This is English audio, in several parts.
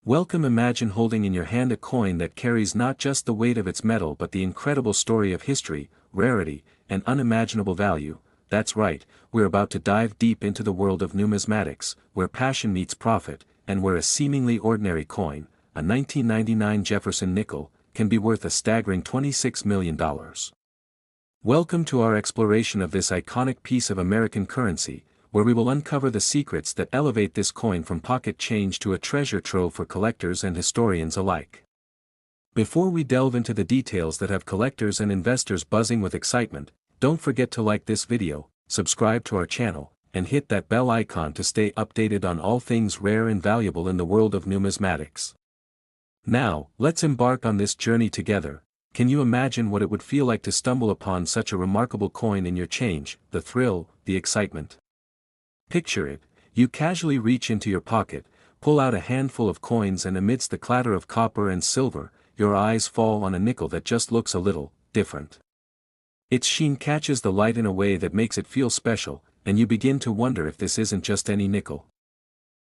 Imagine holding in your hand a coin that carries not just the weight of its metal but the incredible story of history, rarity, and unimaginable value. That's right, we're about to dive deep into the world of numismatics, where passion meets profit, and where a seemingly ordinary coin, a 1999 Jefferson nickel, can be worth a staggering $26 million. Welcome to our exploration of this iconic piece of American currency, where we will uncover the secrets that elevate this coin from pocket change to a treasure trove for collectors and historians alike. Before we delve into the details that have collectors and investors buzzing with excitement, don't forget to like this video, subscribe to our channel, and hit that bell icon to stay updated on all things rare and valuable in the world of numismatics. Now, let's embark on this journey together. Can you imagine what it would feel like to stumble upon such a remarkable coin in your change, the thrill, the excitement? Picture it, you casually reach into your pocket, pull out a handful of coins, and amidst the clatter of copper and silver, your eyes fall on a nickel that just looks a little different. Its sheen catches the light in a way that makes it feel special, and you begin to wonder if this isn't just any nickel.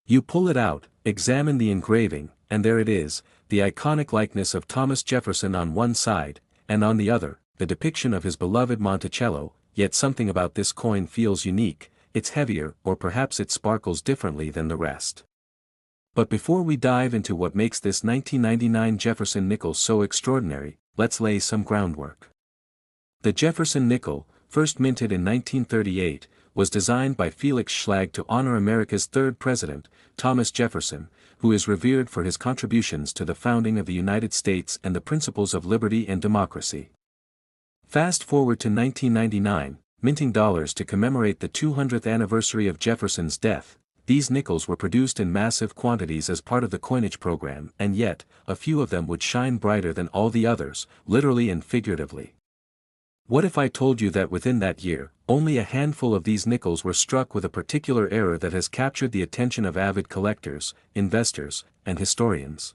You pull it out, examine the engraving, and there it is, the iconic likeness of Thomas Jefferson on one side, and on the other, the depiction of his beloved Monticello. Yet something about this coin feels unique. It's heavier, or perhaps it sparkles differently than the rest. But before we dive into what makes this 1999 Jefferson nickel so extraordinary, let's lay some groundwork. The Jefferson nickel, first minted in 1938, was designed by Felix Schlag to honor America's third president, Thomas Jefferson, who is revered for his contributions to the founding of the United States and the principles of liberty and democracy. Fast forward to 1999, minting dollars to commemorate the 200th anniversary of Jefferson's death. These nickels were produced in massive quantities as part of the coinage program, and yet, a few of them would shine brighter than all the others, literally and figuratively. What if I told you that within that year, only a handful of these nickels were struck with a particular error that has captured the attention of avid collectors, investors, and historians?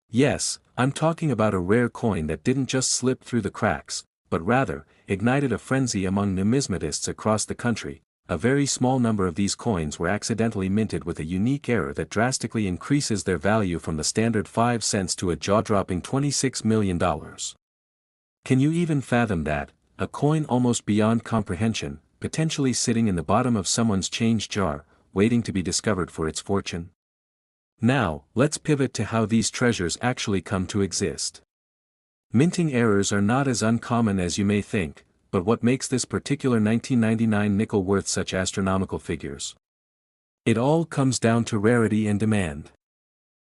Yes, I'm talking about a rare coin that didn't just slip through the cracks, but rather, ignited a frenzy among numismatists across the country. A very small number of these coins were accidentally minted with a unique error that drastically increases their value from the standard 5 cents to a jaw-dropping $26 million. Can you even fathom that? A coin almost beyond comprehension, potentially sitting in the bottom of someone's change jar, waiting to be discovered for its fortune? Now, let's pivot to how these treasures actually come to exist. Minting errors are not as uncommon as you may think, but what makes this particular 1999 nickel worth such astronomical figures? It all comes down to rarity and demand.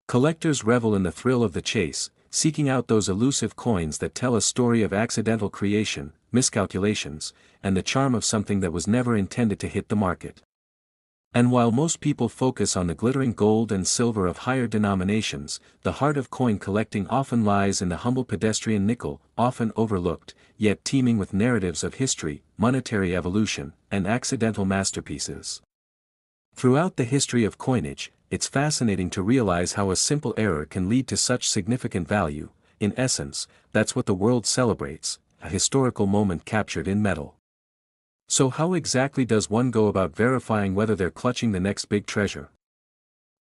Collectors revel in the thrill of the chase, seeking out those elusive coins that tell a story of accidental creation, miscalculations, and the charm of something that was never intended to hit the market. And while most people focus on the glittering gold and silver of higher denominations, the heart of coin collecting often lies in the humble pedestrian nickel, often overlooked, yet teeming with narratives of history, monetary evolution, and accidental masterpieces. Throughout the history of coinage, it's fascinating to realize how a simple error can lead to such significant value. In essence, that's what the world celebrates, a historical moment captured in metal. So how exactly does one go about verifying whether they're clutching the next big treasure?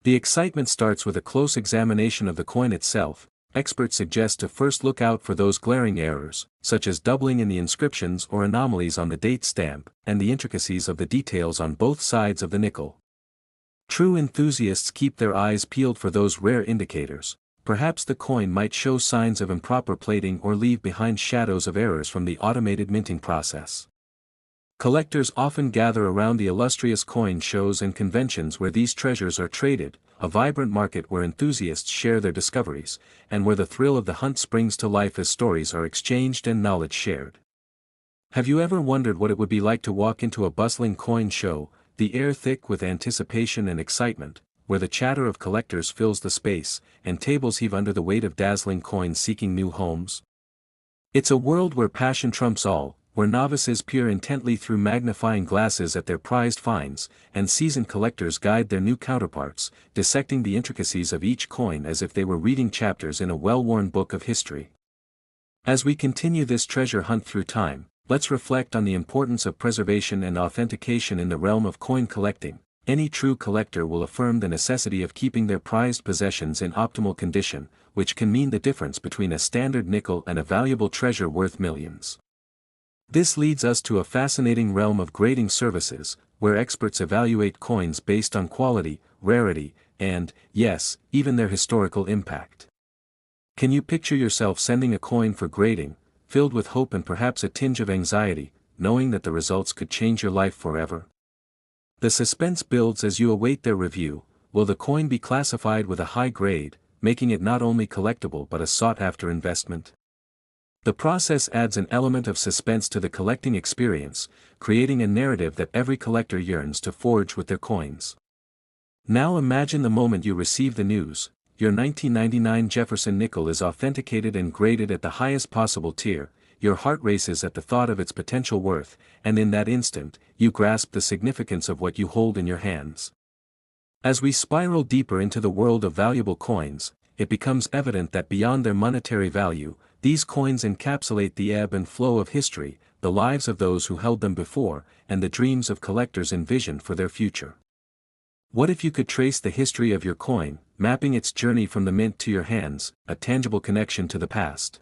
The excitement starts with a close examination of the coin itself. Experts suggest to first look out for those glaring errors, such as doubling in the inscriptions or anomalies on the date stamp, and the intricacies of the details on both sides of the nickel. True enthusiasts keep their eyes peeled for those rare indicators. Perhaps the coin might show signs of improper plating or leave behind shadows of errors from the automated minting process. Collectors often gather around the illustrious coin shows and conventions where these treasures are traded, a vibrant market where enthusiasts share their discoveries, and where the thrill of the hunt springs to life as stories are exchanged and knowledge shared. Have you ever wondered what it would be like to walk into a bustling coin show, the air thick with anticipation and excitement, where the chatter of collectors fills the space, and tables heave under the weight of dazzling coins seeking new homes? It's a world where passion trumps all, where novices peer intently through magnifying glasses at their prized finds, and seasoned collectors guide their new counterparts, dissecting the intricacies of each coin as if they were reading chapters in a well-worn book of history. As we continue this treasure hunt through time, let's reflect on the importance of preservation and authentication in the realm of coin collecting. any true collector will affirm the necessity of keeping their prized possessions in optimal condition, which can mean the difference between a standard nickel and a valuable treasure worth millions. This leads us to a fascinating realm of grading services, where experts evaluate coins based on quality, rarity, and, yes, even their historical impact. Can you picture yourself sending a coin for grading, filled with hope and perhaps a tinge of anxiety, knowing that the results could change your life forever? The suspense builds as you await their review. Will the coin be classified with a high grade, making it not only collectible but a sought-after investment? The process adds an element of suspense to the collecting experience, creating a narrative that every collector yearns to forge with their coins. Now imagine the moment you receive the news: your 1999 Jefferson nickel is authenticated and graded at the highest possible tier. Your heart races at the thought of its potential worth, and in that instant, you grasp the significance of what you hold in your hands. As we spiral deeper into the world of valuable coins, it becomes evident that beyond their monetary value, these coins encapsulate the ebb and flow of history, the lives of those who held them before, and the dreams of collectors envisioned for their future. What if you could trace the history of your coin, mapping its journey from the mint to your hands, a tangible connection to the past?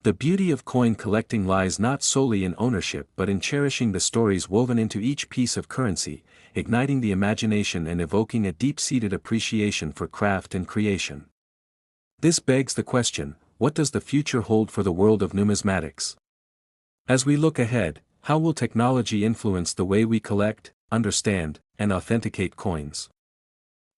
The beauty of coin collecting lies not solely in ownership but in cherishing the stories woven into each piece of currency, igniting the imagination and evoking a deep-seated appreciation for craft and creation. This begs the question: what does the future hold for the world of numismatics? As we look ahead, how will technology influence the way we collect, understand, and authenticate coins?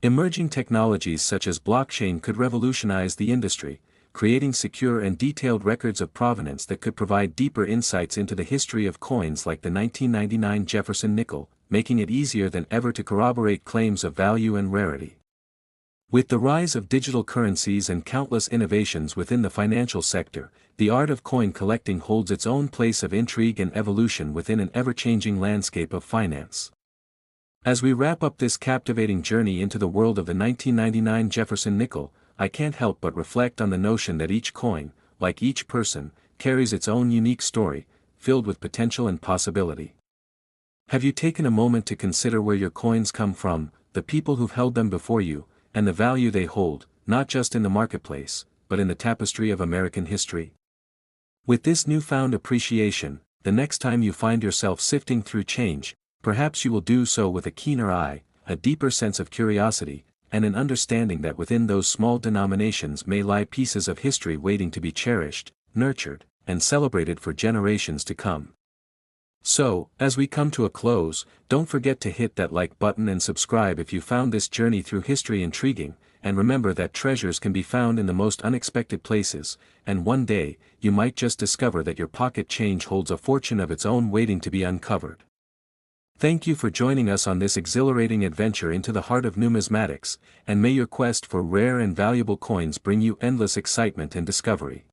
Emerging technologies such as blockchain could revolutionize the industry, creating secure and detailed records of provenance that could provide deeper insights into the history of coins like the 1999 Jefferson nickel, making it easier than ever to corroborate claims of value and rarity. With the rise of digital currencies and countless innovations within the financial sector, the art of coin collecting holds its own place of intrigue and evolution within an ever-changing landscape of finance. As we wrap up this captivating journey into the world of the 1999 Jefferson nickel, I can't help but reflect on the notion that each coin, like each person, carries its own unique story, filled with potential and possibility. Have you taken a moment to consider where your coins come from, the people who've held them before you, and the value they hold, not just in the marketplace, but in the tapestry of American history? With this newfound appreciation, the next time you find yourself sifting through change, perhaps you will do so with a keener eye, a deeper sense of curiosity, and an understanding that within those small denominations may lie pieces of history waiting to be cherished, nurtured, and celebrated for generations to come. So, as we come to a close, don't forget to hit that like button and subscribe if you found this journey through history intriguing, and remember that treasures can be found in the most unexpected places, and one day, you might just discover that your pocket change holds a fortune of its own waiting to be uncovered. Thank you for joining us on this exhilarating adventure into the heart of numismatics, and may your quest for rare and valuable coins bring you endless excitement and discovery.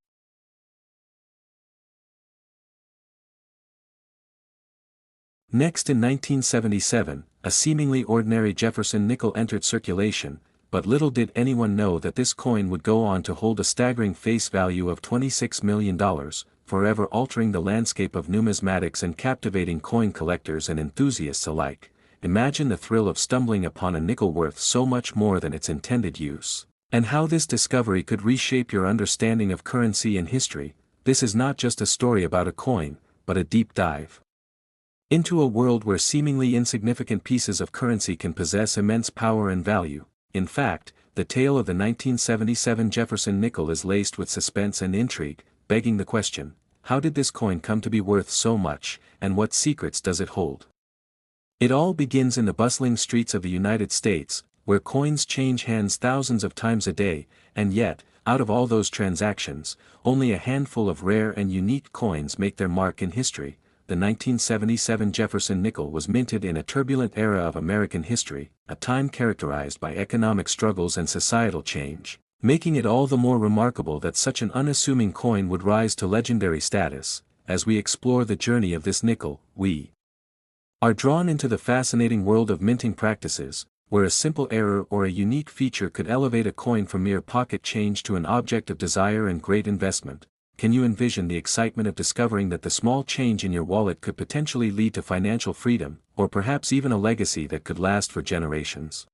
Next, in 1977, a seemingly ordinary Jefferson nickel entered circulation, but little did anyone know that this coin would go on to hold a staggering face value of $26 million, forever altering the landscape of numismatics and captivating coin collectors and enthusiasts alike. Imagine the thrill of stumbling upon a nickel worth so much more than its intended use, and how this discovery could reshape your understanding of currency and history. This is not just a story about a coin, but a deep dive into a world where seemingly insignificant pieces of currency can possess immense power and value. In fact, the tale of the 1977 Jefferson nickel is laced with suspense and intrigue, begging the question: how did this coin come to be worth so much, and what secrets does it hold? It all begins in the bustling streets of the United States, where coins change hands thousands of times a day, and yet, out of all those transactions, only a handful of rare and unique coins make their mark in history. The 1977 Jefferson nickel was minted in a turbulent era of American history, a time characterized by economic struggles and societal change, making it all the more remarkable that such an unassuming coin would rise to legendary status. As we explore the journey of this nickel, we are drawn into the fascinating world of minting practices, where a simple error or a unique feature could elevate a coin from mere pocket change to an object of desire and great investment. Can you envision the excitement of discovering that the small change in your wallet could potentially lead to financial freedom, or perhaps even a legacy that could last for generations?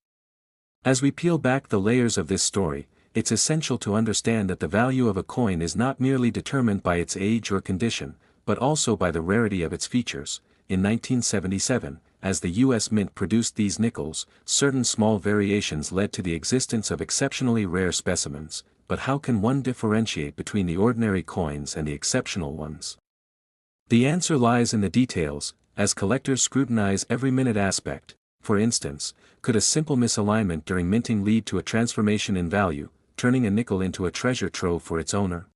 As we peel back the layers of this story, it's essential to understand that the value of a coin is not merely determined by its age or condition, but also by the rarity of its features. In 1977, as the U.S. Mint produced these nickels, certain small variations led to the existence of exceptionally rare specimens. But how can one differentiate between the ordinary coins and the exceptional ones? The answer lies in the details, as collectors scrutinize every minute aspect. For instance, could a simple misalignment during minting lead to a transformation in value, turning a nickel into a treasure trove for its owner?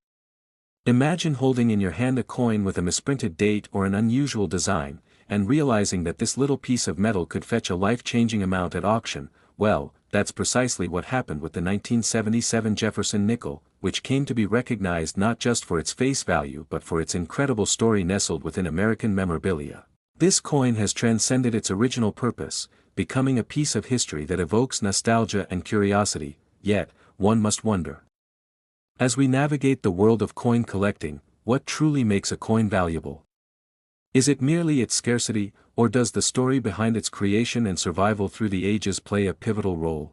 Imagine holding in your hand a coin with a misprinted date or an unusual design, and realizing that this little piece of metal could fetch a life-changing amount at auction. Well, that's precisely what happened with the 1977 Jefferson nickel, which came to be recognized not just for its face value but for its incredible story nestled within American memorabilia. This coin has transcended its original purpose, becoming a piece of history that evokes nostalgia and curiosity, yet, one must wonder. As we navigate the world of coin collecting, what truly makes a coin valuable? Is it merely its scarcity, or does the story behind its creation and survival through the ages play a pivotal role?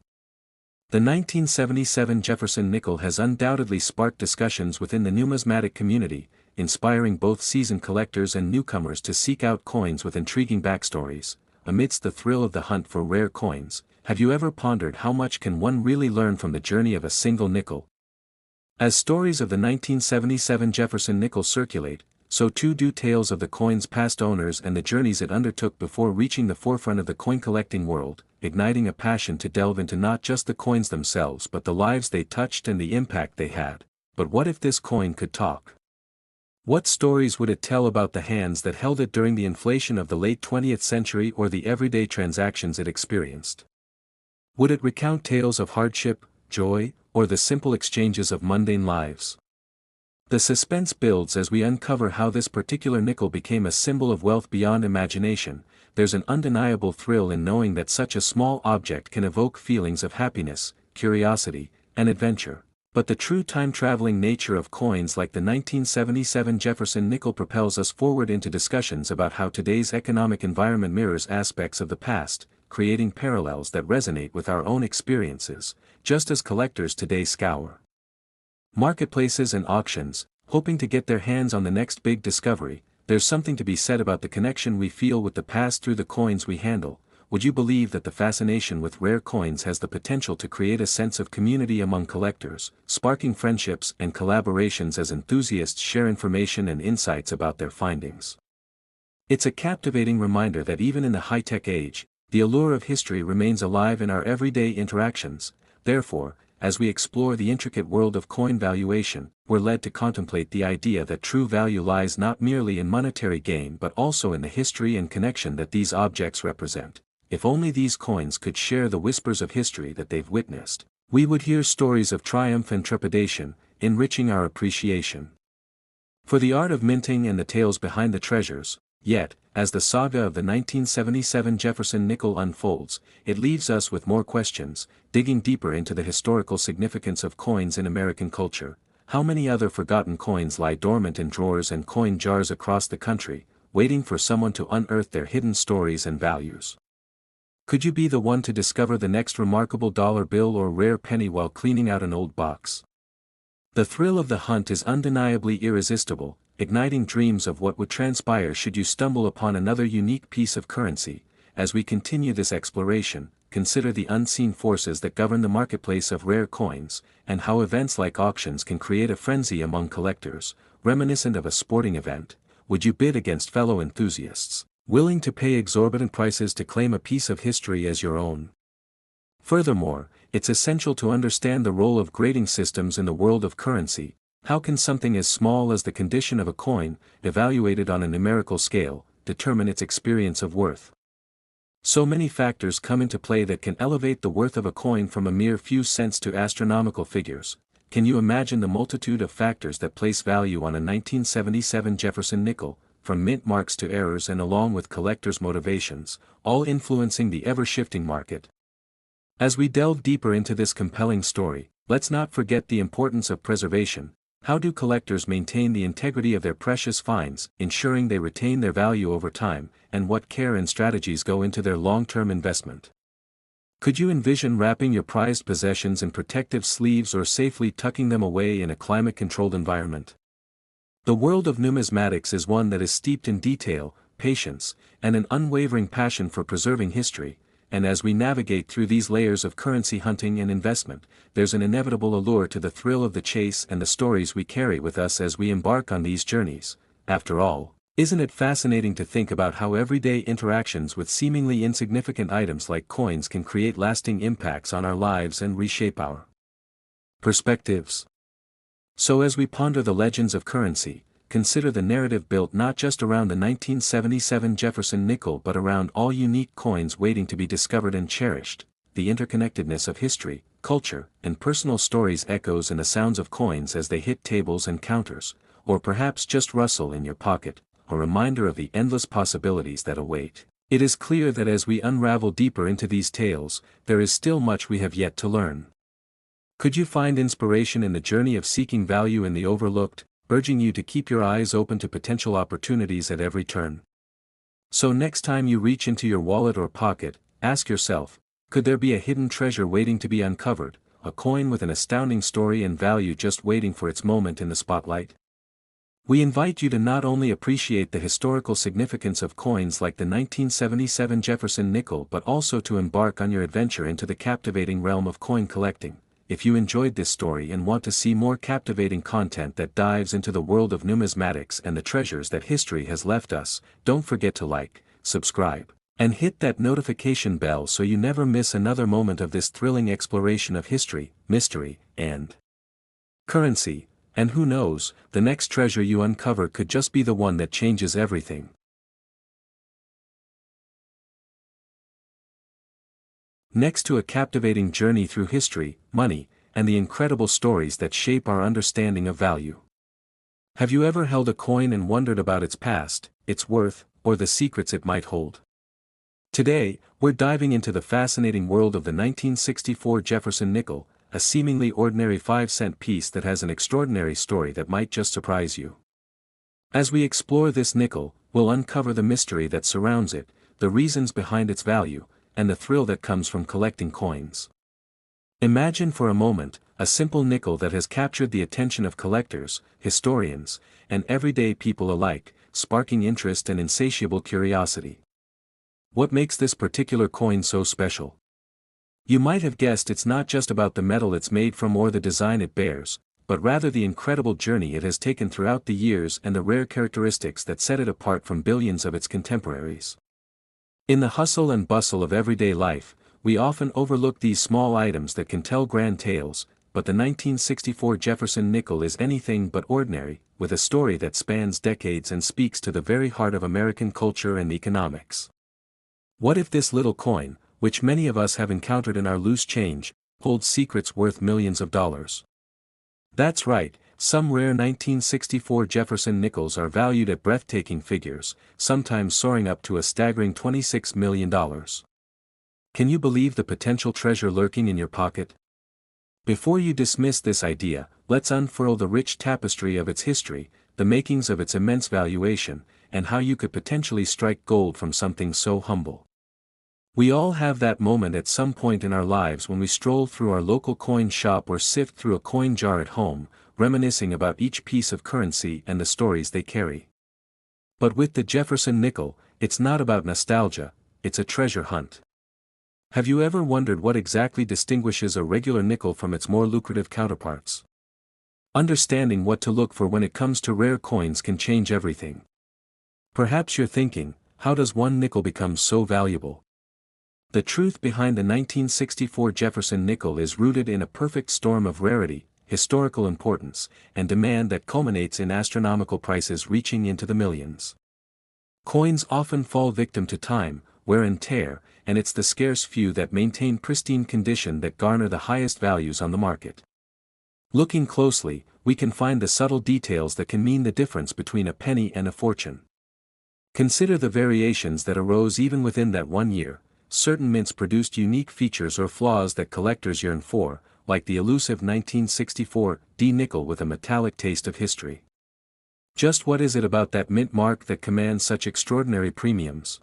The 1977 Jefferson nickel has undoubtedly sparked discussions within the numismatic community, inspiring both seasoned collectors and newcomers to seek out coins with intriguing backstories. Amidst the thrill of the hunt for rare coins, have you ever pondered how much can one really learn from the journey of a single nickel? As stories of the 1977 Jefferson nickel circulate, so too do tales of the coin's past owners and the journeys it undertook before reaching the forefront of the coin-collecting world, igniting a passion to delve into not just the coins themselves but the lives they touched and the impact they had. But what if this coin could talk? What stories would it tell about the hands that held it during the inflation of the late 20th century or the everyday transactions it experienced? Would it recount tales of hardship, joy, or the simple exchanges of mundane lives? The suspense builds as we uncover how this particular nickel became a symbol of wealth beyond imagination. There's an undeniable thrill in knowing that such a small object can evoke feelings of happiness, curiosity, and adventure. But the true time-traveling nature of coins like the 1977 Jefferson nickel propels us forward into discussions about how today's economic environment mirrors aspects of the past, creating parallels that resonate with our own experiences, just as collectors today scour marketplaces and auctions, hoping to get their hands on the next big discovery. There's something to be said about the connection we feel with the past through the coins we handle. Would you believe that the fascination with rare coins has the potential to create a sense of community among collectors, sparking friendships and collaborations as enthusiasts share information and insights about their findings? It's a captivating reminder that even in the high-tech age, the allure of history remains alive in our everyday interactions. Therefore, as we explore the intricate world of coin valuation, we're led to contemplate the idea that true value lies not merely in monetary gain but also in the history and connection that these objects represent. If only these coins could share the whispers of history that they've witnessed, we would hear stories of triumph and trepidation, enriching our appreciation for the art of minting and the tales behind the treasures. Yet, as the saga of the 1977 Jefferson nickel unfolds, it leaves us with more questions. Digging deeper into the historical significance of coins in American culture, how many other forgotten coins lie dormant in drawers and coin jars across the country, waiting for someone to unearth their hidden stories and values? Could you be the one to discover the next remarkable dollar bill or rare penny while cleaning out an old box? The thrill of the hunt is undeniably irresistible, igniting dreams of what would transpire should you stumble upon another unique piece of currency. As we continue this exploration, consider the unseen forces that govern the marketplace of rare coins, and how events like auctions can create a frenzy among collectors, reminiscent of a sporting event. Would you bid against fellow enthusiasts, willing to pay exorbitant prices to claim a piece of history as your own? Furthermore, it's essential to understand the role of grading systems in the world of currency. How can something as small as the condition of a coin, evaluated on a numerical scale, determine its experience of worth? So many factors come into play that can elevate the worth of a coin from a mere few cents to astronomical figures. Can you imagine the multitude of factors that place value on a 1977 Jefferson nickel, from mint marks to errors and along with collectors' motivations, all influencing the ever-shifting market? As we delve deeper into this compelling story, let's not forget the importance of preservation. How do collectors maintain the integrity of their precious finds, ensuring they retain their value over time, and what care and strategies go into their long-term investment? Could you envision wrapping your prized possessions in protective sleeves or safely tucking them away in a climate-controlled environment? The world of numismatics is one that is steeped in detail, patience, and an unwavering passion for preserving history, and as we navigate through these layers of currency hunting and investment, there's an inevitable allure to the thrill of the chase and the stories we carry with us as we embark on these journeys. After all, isn't it fascinating to think about how everyday interactions with seemingly insignificant items like coins can create lasting impacts on our lives and reshape our perspectives? So as we ponder the legends of currency, consider the narrative built not just around the 1977 Jefferson nickel but around all unique coins waiting to be discovered and cherished. The interconnectedness of history, culture, and personal stories echoes in the sounds of coins as they hit tables and counters, or perhaps just rustle in your pocket, a reminder of the endless possibilities that await. It is clear that as we unravel deeper into these tales, there is still much we have yet to learn. Could you find inspiration in the journey of seeking value in the overlooked, urging you to keep your eyes open to potential opportunities at every turn? So next time you reach into your wallet or pocket, ask yourself, could there be a hidden treasure waiting to be uncovered, a coin with an astounding story and value just waiting for its moment in the spotlight? We invite you to not only appreciate the historical significance of coins like the 1977 Jefferson nickel but also to embark on your adventure into the captivating realm of coin collecting. If you enjoyed this story and want to see more captivating content that dives into the world of numismatics and the treasures that history has left us, don't forget to like, subscribe, and hit that notification bell so you never miss another moment of this thrilling exploration of history, mystery, and currency. And who knows, the next treasure you uncover could just be the one that changes everything. Next to a captivating journey through history, money, and the incredible stories that shape our understanding of value. Have you ever held a coin and wondered about its past, its worth, or the secrets it might hold? Today, we're diving into the fascinating world of the 1964 Jefferson nickel, a seemingly ordinary 5-cent piece that has an extraordinary story that might just surprise you. As we explore this nickel, we'll uncover the mystery that surrounds it, the reasons behind its value, and the thrill that comes from collecting coins. Imagine for a moment, a simple nickel that has captured the attention of collectors, historians, and everyday people alike, sparking interest and insatiable curiosity. What makes this particular coin so special? You might have guessed it's not just about the metal it's made from or the design it bears, but rather the incredible journey it has taken throughout the years and the rare characteristics that set it apart from billions of its contemporaries. In the hustle and bustle of everyday life, we often overlook these small items that can tell grand tales, but the 1964 Jefferson nickel is anything but ordinary, with a story that spans decades and speaks to the very heart of American culture and economics. What if this little coin, which many of us have encountered in our loose change, holds secrets worth millions of dollars? That's right, some rare 1964 Jefferson nickels are valued at breathtaking figures, sometimes soaring up to a staggering $26 million. Can you believe the potential treasure lurking in your pocket? Before you dismiss this idea, let's unfurl the rich tapestry of its history, the makings of its immense valuation, and how you could potentially strike gold from something so humble. We all have that moment at some point in our lives when we stroll through our local coin shop or sift through a coin jar at home, reminiscing about each piece of currency and the stories they carry. But with the Jefferson nickel, it's not about nostalgia, it's a treasure hunt. Have you ever wondered what exactly distinguishes a regular nickel from its more lucrative counterparts? Understanding what to look for when it comes to rare coins can change everything. Perhaps you're thinking, how does one nickel become so valuable? The truth behind the 1964 Jefferson nickel is rooted in a perfect storm of rarity, historical importance, and demand that culminates in astronomical prices reaching into the millions. Coins often fall victim to time, wear and tear, and it's the scarce few that maintain pristine condition that garner the highest values on the market. Looking closely, we can find the subtle details that can mean the difference between a penny and a fortune. Consider the variations that arose even within that one year. Certain mints produced unique features or flaws that collectors yearn for, like the elusive 1964 D nickel with a metallic taste of history. Just what is it about that mint mark that commands such extraordinary premiums?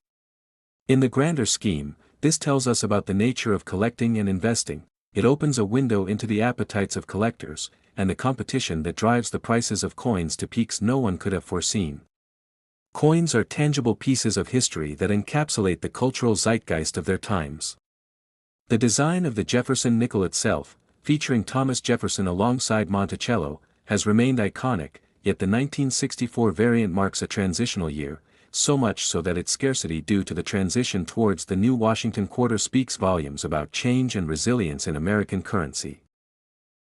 In the grander scheme, this tells us about the nature of collecting and investing. It opens a window into the appetites of collectors, and the competition that drives the prices of coins to peaks no one could have foreseen. Coins are tangible pieces of history that encapsulate the cultural zeitgeist of their times. The design of the Jefferson nickel itself, featuring Thomas Jefferson alongside Monticello, has remained iconic, yet the 1964 variant marks a transitional year, so much so that its scarcity due to the transition towards the new Washington quarter speaks volumes about change and resilience in American currency.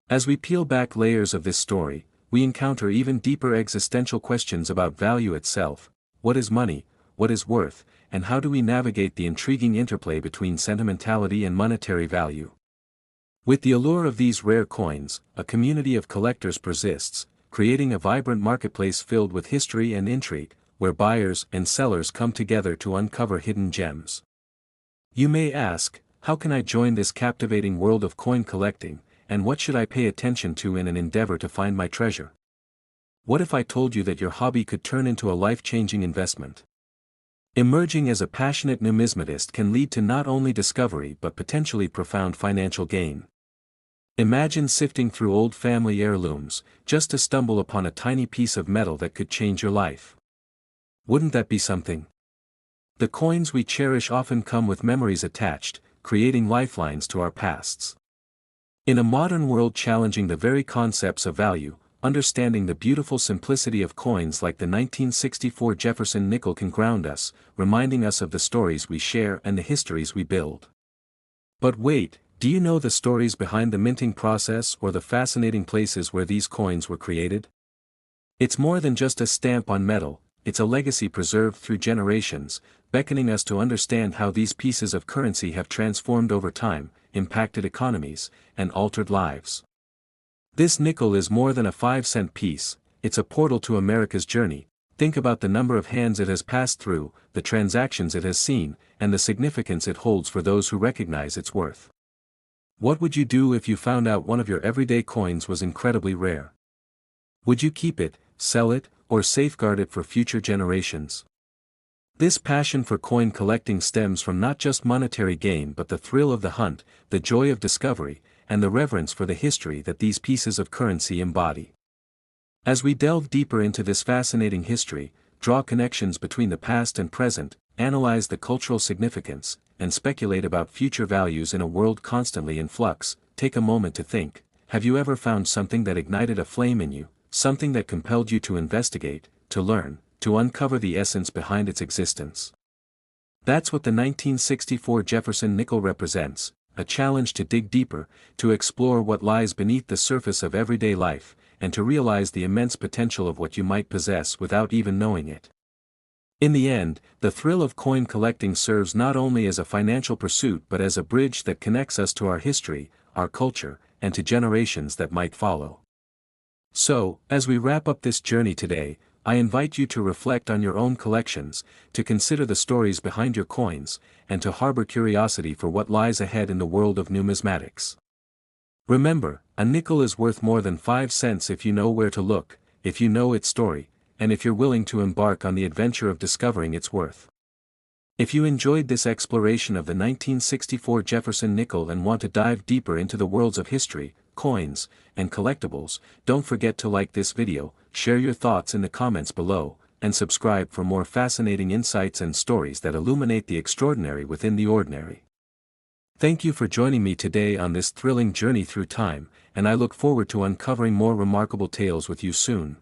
As we peel back layers of this story, we encounter even deeper existential questions about value itself. What is money, what is worth, and how do we navigate the intriguing interplay between sentimentality and monetary value? With the allure of these rare coins, a community of collectors persists, creating a vibrant marketplace filled with history and intrigue, where buyers and sellers come together to uncover hidden gems. You may ask, how can I join this captivating world of coin collecting, and what should I pay attention to in an endeavor to find my treasure? What if I told you that your hobby could turn into a life-changing investment? Emerging as a passionate numismatist can lead to not only discovery but potentially profound financial gain. Imagine sifting through old family heirlooms, just to stumble upon a tiny piece of metal that could change your life. Wouldn't that be something? The coins we cherish often come with memories attached, creating lifelines to our pasts. In a modern world challenging the very concepts of value, understanding the beautiful simplicity of coins like the 1964 Jefferson nickel can ground us, reminding us of the stories we share and the histories we build. But wait, do you know the stories behind the minting process or the fascinating places where these coins were created? It's more than just a stamp on metal, it's a legacy preserved through generations, beckoning us to understand how these pieces of currency have transformed over time, impacted economies, and altered lives. This nickel is more than a 5-cent piece, it's a portal to America's journey. Think about the number of hands it has passed through, the transactions it has seen, and the significance it holds for those who recognize its worth. What would you do if you found out one of your everyday coins was incredibly rare? Would you keep it, sell it, or safeguard it for future generations? This passion for coin collecting stems from not just monetary gain but the thrill of the hunt, the joy of discovery, and the reverence for the history that these pieces of currency embody. As we delve deeper into this fascinating history, draw connections between the past and present, analyze the cultural significance, and speculate about future values in a world constantly in flux, take a moment to think, have you ever found something that ignited a flame in you, something that compelled you to investigate, to learn, to uncover the essence behind its existence? That's what the 1964 Jefferson nickel represents, a challenge to dig deeper, to explore what lies beneath the surface of everyday life, and to realize the immense potential of what you might possess without even knowing it. In the end, the thrill of coin collecting serves not only as a financial pursuit but as a bridge that connects us to our history, our culture, and to generations that might follow. So, as we wrap up this journey today, I invite you to reflect on your own collections, to consider the stories behind your coins, and to harbor curiosity for what lies ahead in the world of numismatics. Remember, a nickel is worth more than 5 cents if you know where to look, if you know its story, and if you're willing to embark on the adventure of discovering its worth. If you enjoyed this exploration of the 1964 Jefferson nickel and want to dive deeper into the worlds of history, coins, and collectibles, don't forget to like this video, share your thoughts in the comments below, and subscribe for more fascinating insights and stories that illuminate the extraordinary within the ordinary. Thank you for joining me today on this thrilling journey through time, and I look forward to uncovering more remarkable tales with you soon.